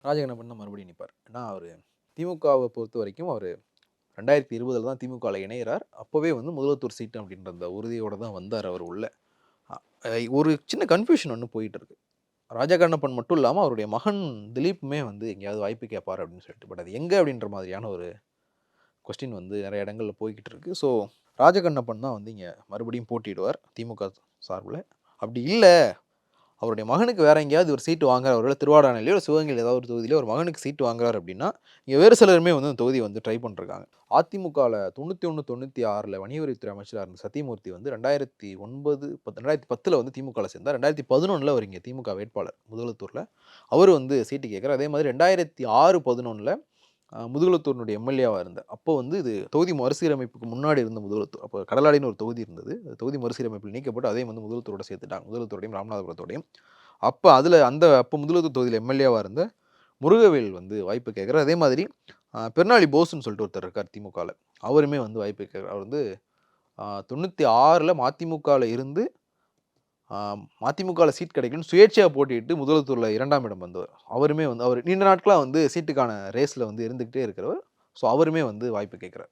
ராஜகண்ணப்பன் தான் மறுபடியும் நிற்பார். ஏன்னா அவர் திமுகவை பொறுத்த வரைக்கும் அவர் 2020 தான் திமுகவில் இணைகிறார். அப்போவே வந்து முதலத்தூர் சீட்டு அப்படின்ற அந்த உறுதியோடு தான் வந்தார் அவர் உள்ள. ஒரு சின்ன கன்ஃபியூஷன் ஒன்று போயிட்டு இருக்கு. ராஜகண்ணப்பன் மட்டும் இல்லாமல் அவருடைய மகன் திலீப்புமே வந்து எங்கேயாவது வாய்ப்பு கேட்பார் அப்படின்னு சொல்லிட்டு. பட் அது எங்கே அப்படின்ற மாதிரியான ஒரு கொஸ்டின் வந்து நிறைய இடங்களில் போய்கிட்டு இருக்கு. ஸோ ராஜகண்ணப்பன் தான் வந்து இங்கே மறுபடியும் போட்டியிடுவார் திமுக சார்பில். அப்படி இல்லை அவருடைய மகனுக்கு வேற எங்கேயாவது ஒரு சீட்டு வாங்குறாரு, ஒருவேளை திருவாடானையிலையோ சிவகங்கையில் ஏதாவது ஒரு தொகுதியிலோ ஒரு மகனுக்கு சீட்டு வாங்குறாரு அப்படின்னா இங்கே வேறு சிலருமே வந்து அந்த தொகுதியை வந்து ட்ரை பண்ணிருக்காங்க. அதிமுகவில் 91, 96 வணிகவரித்துறை அமைச்சராக இருந்த சத்தியமூர்த்தி வந்து 2010 வந்து திமுகவில் சேர்ந்தார். 2011 அவர் இங்கே திமுக வேட்பாளர் முதலத்தூரில் அவர் வந்து சீட்டு கேட்குறார். அதே மாதிரி 2006, 11 முதுகுளத்தூரினுடைய எம்எல்ஏவாக இருந்தார். அப்போ வந்து இது தொகுதி மறுசீரமைப்புக்கு முன்னாடி இருந்த முதுகுளத்தூர். அப்போ கடலாடின்னு ஒரு தொகுதி இருந்தது. தொகுதி மறுசீரமைப்பில் நீக்கப்பட்டு அதையும் வந்து முதுகுளத்தூரோட சேர்த்துட்டாங்க. முதுகுளத்தூரோடையும் ராமநாதபுரத்தோடையும். அப்போ அப்போ முதுகுளத்தூர் தொகுதியில் எம்எல்ஏவாக இருந்த முருகவேல் வந்து வாய்ப்பு கேட்குறார். அதே மாதிரி பெருநாளி போஸ்ன்னு சொல்லிட்டு ஒருத்தர் இருக்கார் திமுகவில். அவருமே வந்து வாய்ப்பு கேட்குறார். அவர் வந்து 96 மதிமுகவில் இருந்து மதிமுகவில் சீட் கிடைக்குன்னு சுயேட்சையாக போட்டிட்டு முதலத்தூரில் 2ஆம் இடம் வந்தவர். அவருமே வந்து அவர் நீண்ட நாட்களாக வந்து சீட்டுக்கான ரேஸில் வந்து இருந்துக்கிட்டே இருக்கிறவர். ஸோ அவருமே வந்து வாய்ப்பு கேட்குறார்.